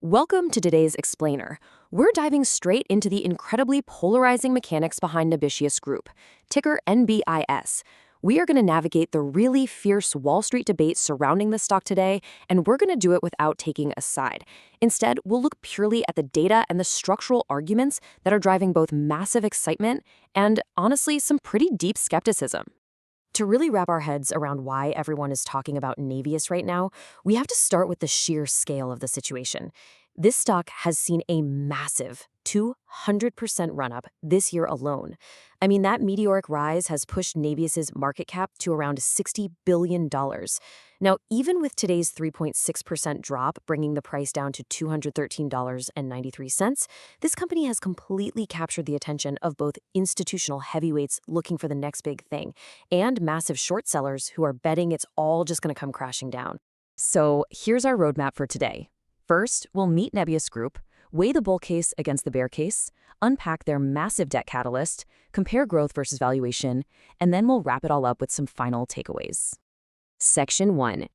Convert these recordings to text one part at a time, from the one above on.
Welcome to today's Explainer. We're diving straight into the incredibly polarizing mechanics behind Nebius Group, ticker NBIS. We are going to navigate the really fierce Wall Street debate surrounding the stock today, and we're going to do it without taking a side. Instead, we'll look purely at the data and the structural arguments that are driving both massive excitement and, honestly, some pretty deep skepticism. To really wrap our heads around why everyone is talking about Nebius right now, we have to start with the sheer scale of the situation. This stock has seen a massive 200% run-up this year alone. I mean, that meteoric rise has pushed Nebius's market cap to around $60 billion. Now, even with today's 3.6% drop, bringing the price down to $213.93, this company has completely captured the attention of both institutional heavyweights looking for the next big thing and massive short sellers who are betting it's all just going to come crashing down. So here's our roadmap for today. First, we'll meet Nebius Group, weigh the bull case against the bear case, unpack their massive debt catalyst, compare growth versus valuation, and then we'll wrap it all up with some final takeaways. Section 1.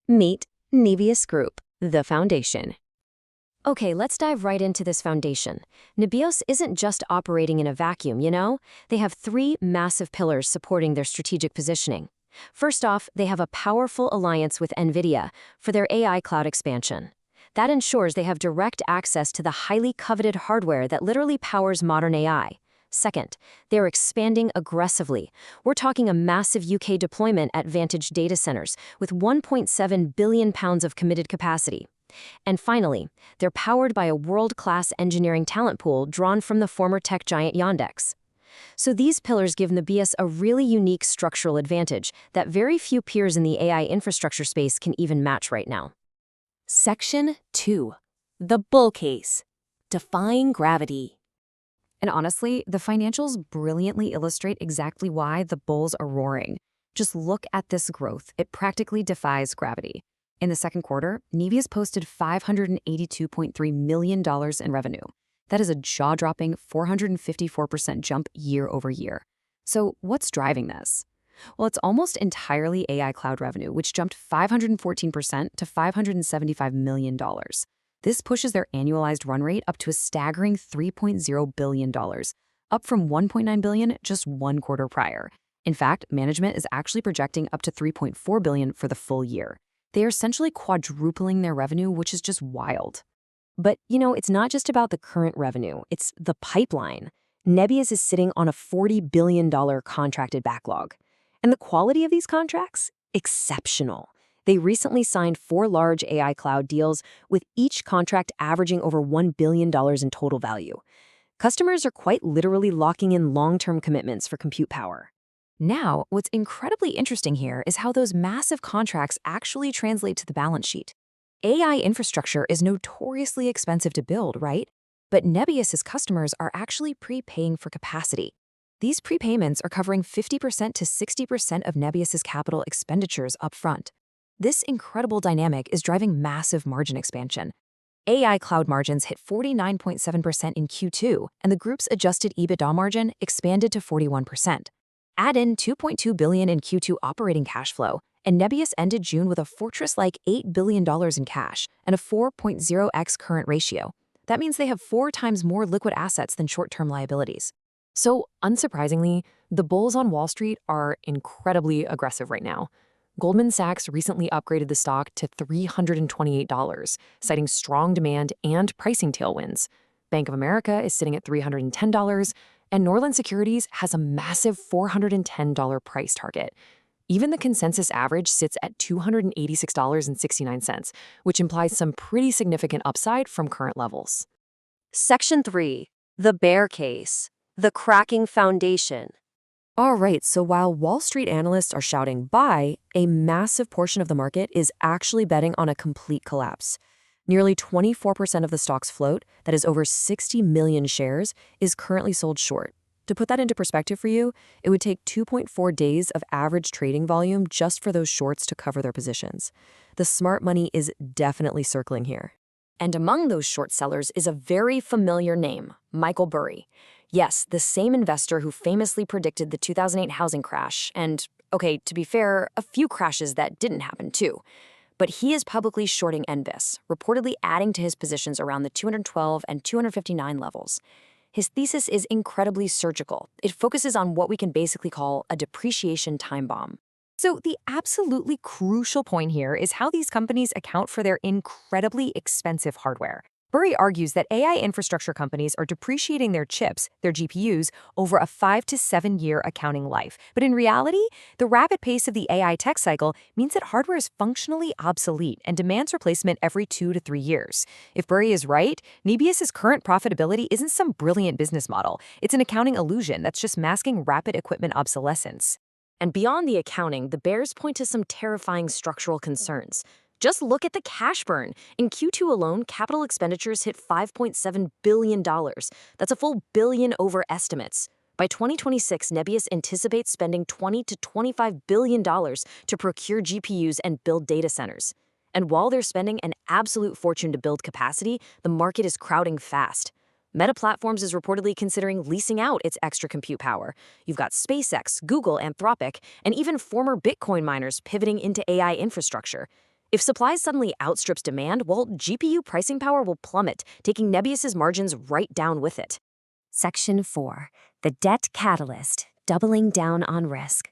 Meet Nebius Group, the foundation. Okay, let's dive right into this foundation. Nebius isn't just operating in a vacuum, you know? They have three massive pillars supporting their strategic positioning. First off, they have a powerful alliance with NVDA for their AI cloud expansion. That ensures they have direct access to the highly coveted hardware that literally powers modern AI. Second, they're expanding aggressively. We're talking a massive UK deployment at Vantage data centers with 1.7 billion pounds of committed capacity. And finally, they're powered by a world-class engineering talent pool drawn from the former tech giant Yandex. So these pillars give Nebius a really unique structural advantage that very few peers in the AI infrastructure space can even match right now. Section 2. The bull case. Defying gravity. And honestly, the financials brilliantly illustrate exactly why the bulls are roaring. Just look at this growth. It practically defies gravity. In the second quarter, Nebius posted $582.3 million in revenue. That is a jaw-dropping 454% jump year over year. So what's driving this? Well, it's almost entirely AI cloud revenue, which jumped 514% to $575 million. This pushes their annualized run rate up to a staggering $3.0 billion, up from $1.9 billion just one quarter prior. In fact, management is actually projecting up to $3.4 billion for the full year. They are essentially quadrupling their revenue, which is just wild. But, it's not just about the current revenue, it's the pipeline. Nebius is sitting on a $40 billion contracted backlog. And the quality of these contracts? Exceptional. They recently signed 4 large AI cloud deals, with each contract averaging over $1 billion in total value. Customers are quite literally locking in long-term commitments for compute power. Now, what's incredibly interesting here is how those massive contracts actually translate to the balance sheet. AI infrastructure is notoriously expensive to build, right? But Nebius's customers are actually prepaying for capacity. These prepayments are covering 50% to 60% of Nebius's capital expenditures upfront. This incredible dynamic is driving massive margin expansion. AI cloud margins hit 49.7% in Q2, and the group's adjusted EBITDA margin expanded to 41%. Add in $2.2 billion in Q2 operating cash flow, and Nebius ended June with a fortress-like $8 billion in cash and a 4.0x current ratio. That means they have 4 times more liquid assets than short-term liabilities. So, unsurprisingly, the bulls on Wall Street are incredibly aggressive right now. Goldman Sachs recently upgraded the stock to $328, citing strong demand and pricing tailwinds. Bank of America is sitting at $310, and Norland Securities has a massive $410 price target. Even the consensus average sits at $286.69, which implies some pretty significant upside from current levels. Section 3. The bear case. The cracking foundation. All right, so while Wall Street analysts are shouting buy, a massive portion of the market is actually betting on a complete collapse. Nearly 24% of the stock's float, that is over 60 million shares, is currently sold short. To put that into perspective for you, it would take 2.4 days of average trading volume just for those shorts to cover their positions. The smart money is definitely circling here. And among those short sellers is a very familiar name, Michael Burry. Yes, the same investor who famously predicted the 2008 housing crash, and, okay, to be fair, a few crashes that didn't happen too. but he is publicly shorting NBIS, reportedly adding to his positions around the 212 and 259 levels. His thesis is incredibly surgical. It focuses on what we can basically call a depreciation time bomb. So the absolutely crucial point here is how these companies account for their incredibly expensive hardware. Burry argues that AI infrastructure companies are depreciating their chips, their GPUs, over a 5 to 7 year accounting life. But in reality, the rapid pace of the AI tech cycle means that hardware is functionally obsolete and demands replacement every 2 to 3 years. If Burry is right, Nebius's current profitability isn't some brilliant business model. It's an accounting illusion that's just masking rapid equipment obsolescence. And beyond the accounting, the bears point to some terrifying structural concerns. Just look at the cash burn. In Q2 alone, capital expenditures hit $5.7 billion. That's a full billion over estimates. By 2026, Nebius anticipates spending $20 to $25 billion to procure GPUs and build data centers. And while they're spending an absolute fortune to build capacity, the market is crowding fast. Meta Platforms is reportedly considering leasing out its extra compute power. You've got SpaceX, Google, Anthropic, and even former Bitcoin miners pivoting into AI infrastructure. If supply suddenly outstrips demand, well, GPU pricing power will plummet, taking Nebius's margins right down with it. Section 4. The Debt Catalyst, Doubling Down on Risk.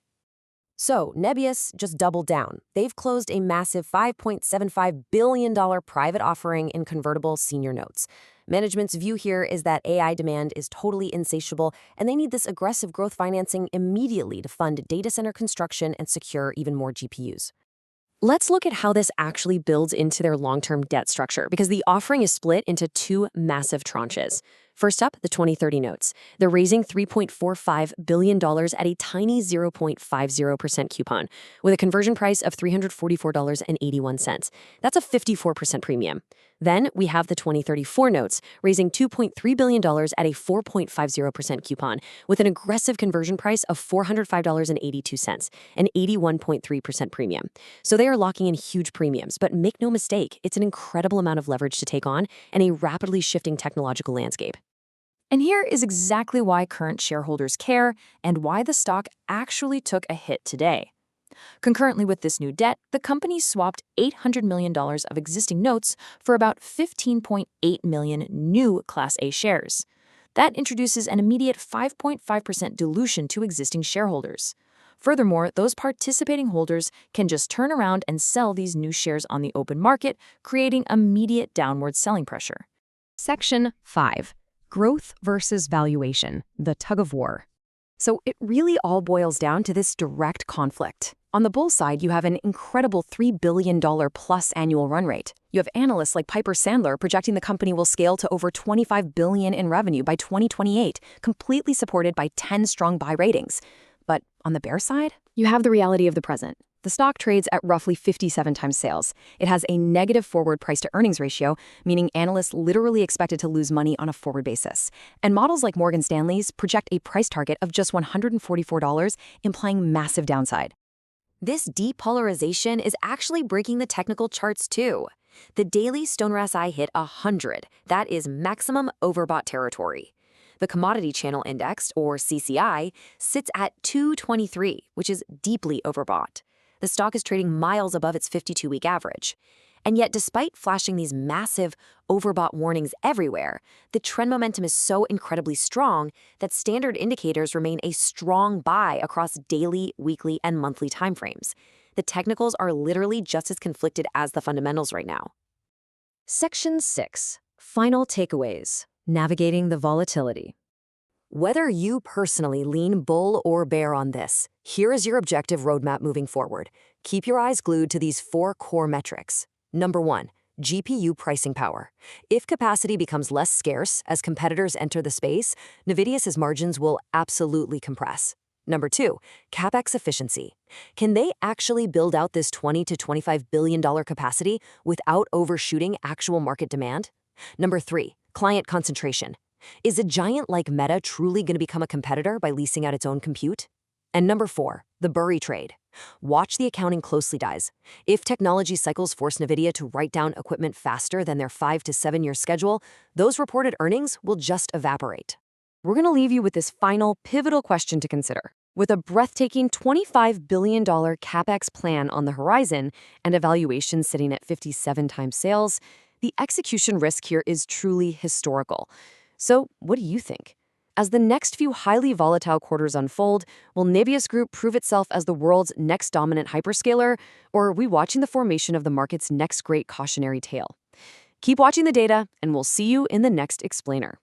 So, Nebius just doubled down. They've closed a massive $5.75 billion private offering in convertible senior notes. Management's view here is that AI demand is totally insatiable, and they need this aggressive growth financing immediately to fund data center construction and secure even more GPUs. Let's look at how this actually builds into their long-term debt structure, because the offering is split into two massive tranches. First up, the 2030 notes. They're raising $3.45 billion at a tiny 0.50% coupon, with a conversion price of $344.81. That's a 54% premium. Then we have the 2034 notes, raising $2.3 billion at a 4.50% coupon, with an aggressive conversion price of $405.82, an 81.3% premium. So they are locking in huge premiums, but make no mistake, it's an incredible amount of leverage to take on and a rapidly shifting technological landscape. And here is exactly why current shareholders care and why the stock actually took a hit today. Concurrently with this new debt, the company swapped $800 million of existing notes for about 15.8 million new Class A shares. That introduces an immediate 5.5% dilution to existing shareholders. Furthermore, those participating holders can just turn around and sell these new shares on the open market, creating immediate downward selling pressure. Section 5. Growth versus valuation, the tug of war. So it really all boils down to this direct conflict. On the bull side, you have an incredible $3 billion plus annual run rate. You have analysts like Piper Sandler projecting the company will scale to over $25 billion in revenue by 2028, completely supported by 10 strong buy ratings. But on the bear side, you have the reality of the present. The stock trades at roughly 57 times sales. It has a negative forward price-to-earnings ratio, meaning analysts literally expect it to lose money on a forward basis. And models like Morgan Stanley's project a price target of just $144, implying massive downside. This depolarization is actually breaking the technical charts too. The daily Stoner SI hit 100. That is maximum overbought territory. The Commodity Channel Index, or CCI, sits at 223, which is deeply overbought. The stock is trading miles above its 52-week average. And yet, despite flashing these massive overbought warnings everywhere, the trend momentum is so incredibly strong that standard indicators remain a strong buy across daily, weekly, and monthly timeframes. The technicals are literally just as conflicted as the fundamentals right now. Section 6. Final takeaways. Navigating the volatility. Whether you personally lean bull or bear on this, here is your objective roadmap moving forward. Keep your eyes glued to these 4 core metrics. Number 1, GPU pricing power. If capacity becomes less scarce as competitors enter the space, Nebius's margins will absolutely compress. Number 2, CapEx efficiency. Can they actually build out this $20 to $25 billion capacity without overshooting actual market demand? Number 3, client concentration. Is a giant like Meta truly going to become a competitor by leasing out its own compute? And number 4, the Burry trade. Watch the accounting closely, guys. If technology cycles force NVIDIA to write down equipment faster than their 5 to 7 year schedule, those reported earnings will just evaporate. We're going to leave you with this final pivotal question to consider. With a breathtaking $25 billion capex plan on the horizon and a valuation sitting at 57 times sales, the execution risk here is truly historical. So, what do you think? As the next few highly volatile quarters unfold, will Nebius Group prove itself as the world's next dominant hyperscaler, or are we watching the formation of the market's next great cautionary tale? Keep watching the data, and we'll see you in the next explainer.